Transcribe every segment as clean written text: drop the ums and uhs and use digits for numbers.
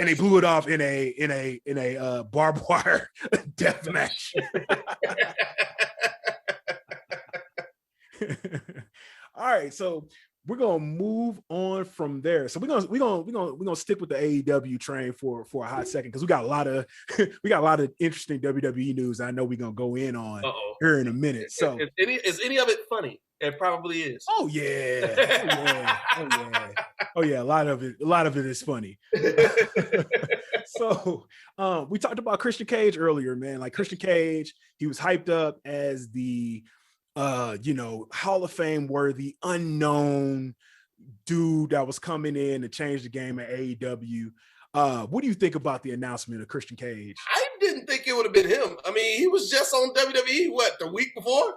And they blew it off in a barbed wire death match. All right, so we're gonna move on from there. So we're gonna stick with the AEW train for a hot second because we got a lot of interesting WWE news. I know we're gonna go in on here in a minute. So is any of it funny? It probably is. Oh yeah. A lot of it is funny. So we talked about Christian Cage earlier, man. Like Christian Cage, he was hyped up as the Hall of Fame worthy unknown dude that was coming in to change the game at AEW. What do you think about the announcement of Christian Cage? I didn't think it would have been him. I mean, he was just on WWE, the week before?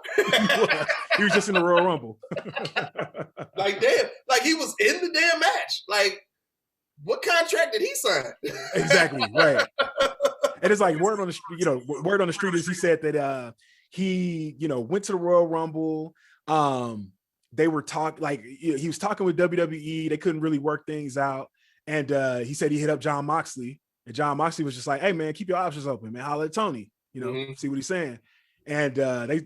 He was just in the Royal Rumble. Like, damn. Like, he was in the damn match. Like, what contract did he sign? Exactly, right. And it's like word on the street is he said that he went to the Royal Rumble. They were he was talking with WWE. They couldn't really work things out. And he said he hit up John Moxley. And John Moxley was just like, hey, man, keep your options open, man. Holla at Tony, see what he's saying. And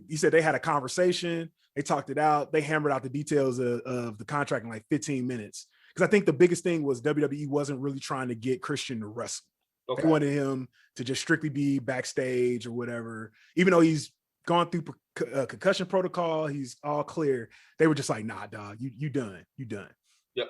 he said they had a conversation. They talked it out. They hammered out the details of the contract in like 15 minutes. Because I think the biggest thing was WWE wasn't really trying to get Christian to wrestle. Okay. They wanted him to just strictly be backstage or whatever. Even though he's gone through concussion protocol, he's all clear. They were just like, nah, dog, you done. Yep.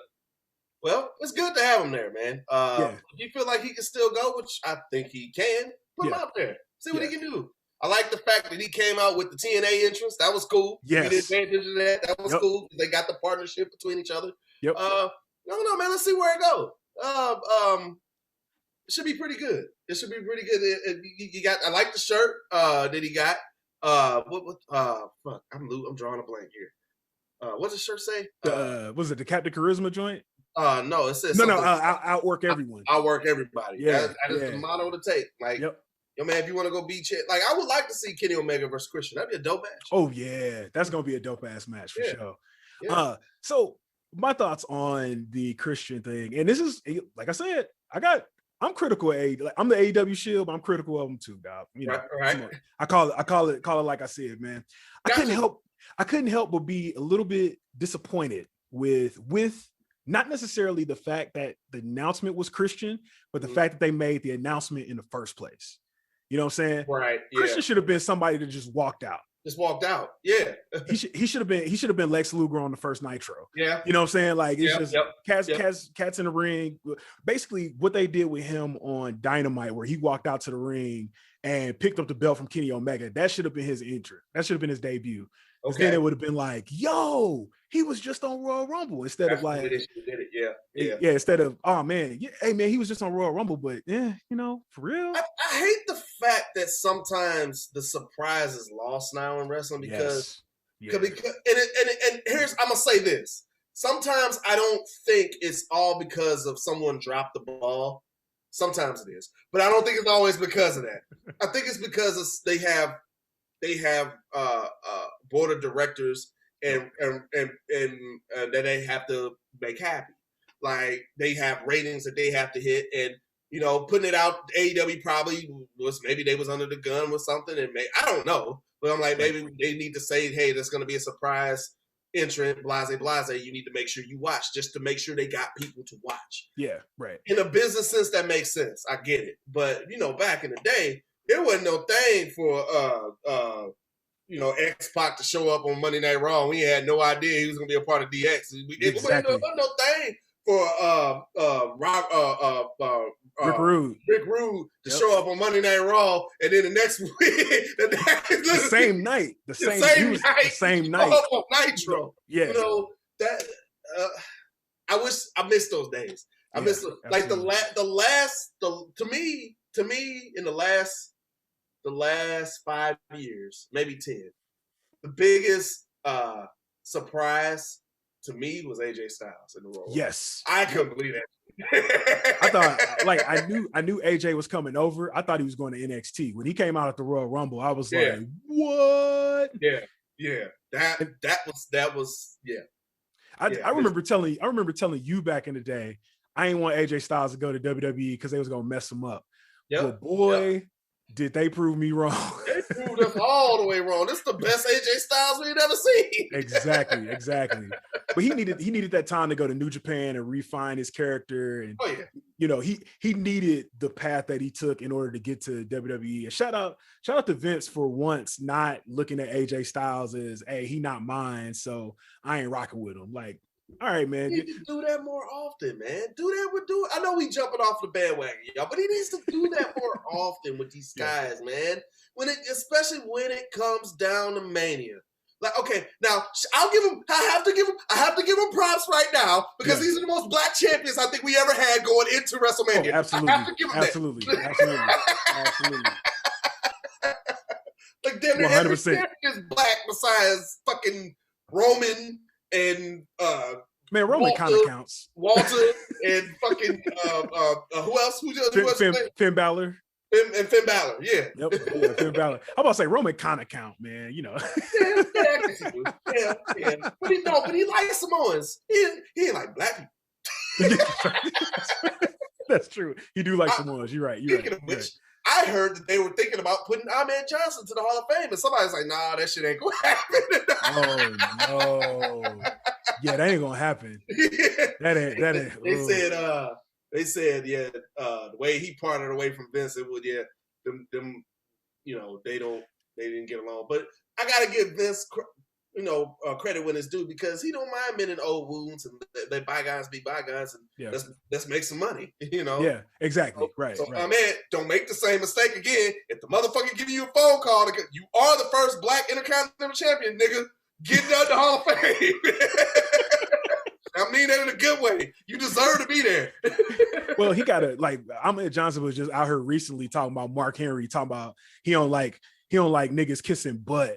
Well, it's good to have him there, man. If you feel like he can still go, which I think he can, put him out there. See what he can do. I like the fact that he came out with the TNA entrance. That was cool. Yes. We didn't pay attention to that. That was cool. They got the partnership between each other. Yep. I don't know, man. Let's see where it goes. It should be pretty good. It should be pretty good. You got. I like the shirt that he got. Fuck. I'm drawing a blank here. What's the shirt say? Was it the Captain Charisma joint? No, it says no. Outwork everyone. Outwork everybody. Yeah, that is the motto to take. Like, yo, man, if you want to go beat shit, like I would like to see Kenny Omega versus Christian. That'd be a dope match. Oh yeah, that's gonna be a dope ass match for sure. Yeah. So my thoughts on the Christian thing, and this is like I said, I'm critical of AEW. Like, I'm the AEW shield, but I'm critical of them too, dog. Right. I call it like I said, man. I couldn't help but be a little bit disappointed with not necessarily the fact that the announcement was Christian, but the fact that they made the announcement in the first place. You know what I'm saying? Right. Yeah. Christian should have been somebody that just walked out. Yeah. he should have been Lex Luger on the first Nitro. Yeah. You know what I'm saying? Like it's cats in the ring. Basically, what they did with him on Dynamite, where he walked out to the ring and picked up the belt from Kenny Omega, that should have been his entry. That should have been his debut. Okay. Then it would have been like, yo, he was just on Royal Rumble instead of like, instead of, oh man, hey man, he was just on Royal Rumble, but for real. I hate the fact that sometimes the surprise is lost now in wrestling because and here's, I'm gonna say this. Sometimes I don't think it's all because of someone dropped the ball. Sometimes it is, but I don't think it's always because of that. I think it's because they have board of directors and that they have to make happy. Like they have ratings that they have to hit, and putting it out, AEW probably maybe they was under the gun with something, and I don't know, but I'm like, maybe they need to say, hey, there's going to be a surprise entrant, blase. You need to make sure you watch, just to make sure they got people to watch. Yeah, right. In a business sense, that makes sense. I get it, but back in the day, there wasn't no thing for X-Pac to show up on Monday Night Raw. We had no idea he was going to be a part of DX. Exactly. There wasn't no thing for Rick Rude to show up on Monday Night Raw, and then the next week, the same night, the same night, on Nitro. Yeah, that. I wish I missed those days. I miss like to me in the last 5 years, maybe 10, the biggest surprise to me was AJ Styles in the role. Yes, I couldn't believe that. I thought, I knew AJ was coming over. I thought he was going to NXT. When he came out at the Royal Rumble, I was like, what? Yeah. That was. I remember telling you back in the day, I ain't want AJ Styles to go to WWE because they was gonna mess him up. Yep. But boy, did they prove me wrong. They proved us all the way wrong. This is the best AJ Styles we've ever seen. Exactly. But he needed that time to go to New Japan and refine his character. And he needed the path that he took in order to get to WWE. And shout out to Vince for once not looking at AJ Styles as, hey, he not mine, so I ain't rocking with him. Like, all right, man. He needs to do that more often, man. I know we jumping off the bandwagon, y'all, but he needs to do that more often with these guys, man. Especially when it comes down to Mania. Like, okay, now I have to give him props right now because these are the most black champions I think we ever had going into WrestleMania. Oh, absolutely. I have to give him absolutely. Like, damn near every 100%. champion is black besides fucking Roman and man, Roman kind of counts. Walter and fucking who else? Finn Balor. And Finn Balor, yeah. Yep, Finn Balor. I'm about to say Roman kind of count, man. You know. Yeah. But he likes Samoans. He ain't like black people. That's true. He do like Samoans. You're right. Speaking of which, I heard that they were thinking about putting Ahmed Johnson to the Hall of Fame, and somebody's like, "Nah, that shit ain't gonna happen." Oh no. Yeah, that ain't gonna happen. That ain't. They said, the way he parted away from Vince, it would, them, they didn't get along. But I gotta give Vince, credit when it's due because he don't mind mending old wounds and let bygones be bygones and let's make some money, Yeah, exactly. Right. I mean, don't make the same mistake again. If the motherfucker give you a phone call, you are the first black Intercontinental Champion, nigga. Get out the Hall of Fame. I mean that in a good way. You deserve to be there. Well, he got to Ahmed Johnson was just out here recently talking about Mark Henry, talking about he don't like niggas kissing butt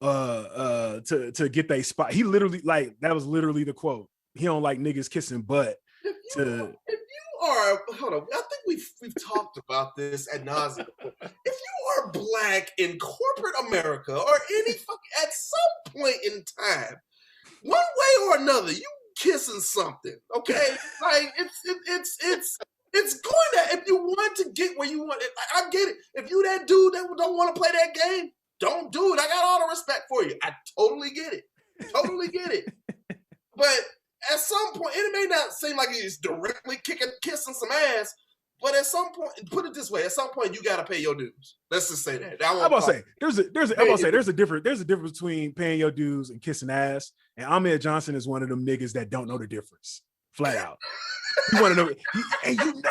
to get their spot. He literally that was literally the quote. He don't like niggas kissing butt. If you are, hold on, I think we've talked about this ad nauseum. If you are black in corporate America or at some point in time, one way or another, you kissing something, okay? Like it's going to, if you want to get where you want it, I get it. If you that dude that don't want to play that game, don't do it. I got all the respect for you. I totally get it. But at some point, it may not seem like he's directly kissing some ass, but at some point, put it this way: at some point, you got to pay your dues. Let's just say that. I'm about to say there's a difference between paying your dues and kissing ass. And Ahmed Johnson is one of them niggas that don't know the difference, flat out. You want to know?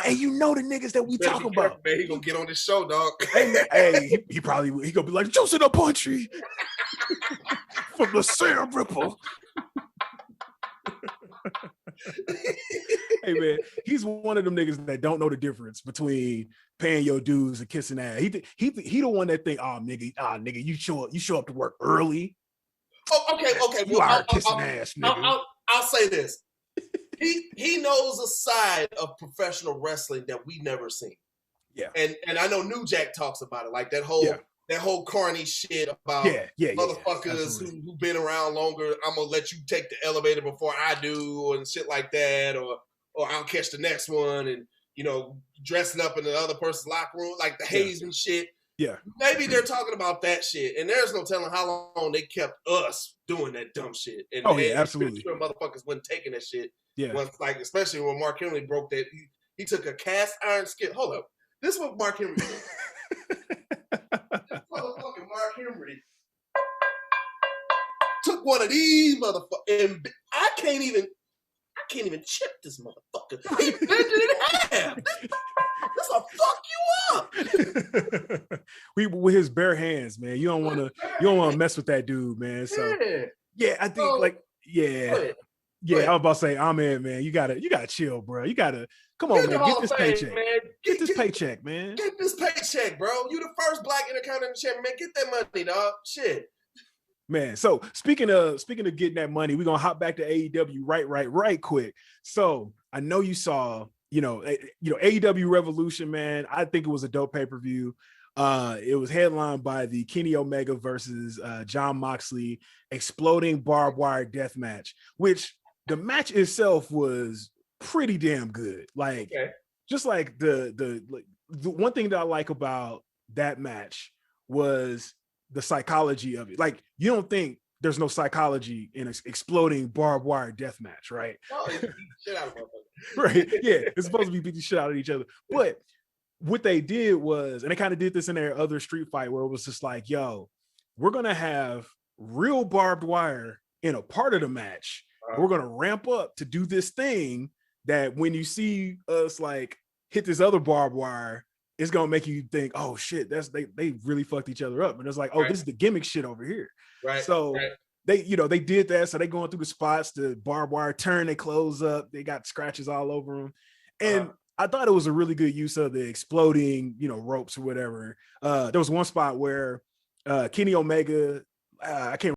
You know the niggas that we talking about. Man, he gonna get on this show, dog. He probably gonna be like juice in the country from the Sam Ripple. Hey man, he's one of them niggas that don't know the difference between paying your dues and kissing ass. He the one that think, nigga, you show up to work early. Oh, okay. You are kissing ass, nigga. I'll say this. He knows a side of professional wrestling that we never seen. Yeah. And I know New Jack talks about it, like that whole corny shit about motherfuckers who've been around longer. I'm gonna let you take the elevator before I do, and shit like that, or I'll catch the next one, and dressing up in the other person's locker room, like the hazing shit. Yeah. Maybe they're talking about that shit, and there's no telling how long they kept us doing that dumb shit. And absolutely. Sure motherfuckers wasn't taking that shit. Yeah. Once, especially when Mark Henry broke that, he took a cast iron skip. Hold up, this is what Mark Henry did. This motherfucking Mark Henry took one of these motherfuckers, and I can't even chip this motherfucker. He bent it in half. This'll fuck you up. With his bare hands, man. You don't want to mess with that dude, man. So I think I was about to say, man, you gotta chill, bro. You gotta come on, man. Get this paycheck. Get this paycheck, man. Get this paycheck, bro. You the first black Intercontinental Champion, man. Get that money, dog. Shit. Man, so speaking of getting that money, we're gonna hop back to AEW right quick. So I know you saw, AEW Revolution, man. I think it was a dope pay-per-view. It was headlined by the Kenny Omega versus Jon Moxley exploding barbed wire death match, which the match itself was pretty damn good. Like, just like the one thing that I like about that match was the psychology of it. Like, you don't think there's no psychology in an exploding barbed wire death match, right? Oh, it's beat the shit out of motherfuckers. Right. Yeah, it's supposed to be beating the shit out of each other. But what they did was, and they kind of did this in their other street fight where it was just like, yo, we're gonna have real barbed wire in a part of the match. We're gonna ramp up to do this thing that when you see us like hit this other barbed wire, it's gonna make you think, oh shit, they really fucked each other up. And it's like, oh, this is the gimmick shit over here. Right. So they, you know, they did that. So they going through the spots, the barbed wire turn, they close up, they got scratches all over them. And I thought it was a really good use of the exploding, you know, ropes or whatever. There was one spot where Kenny Omega, I can't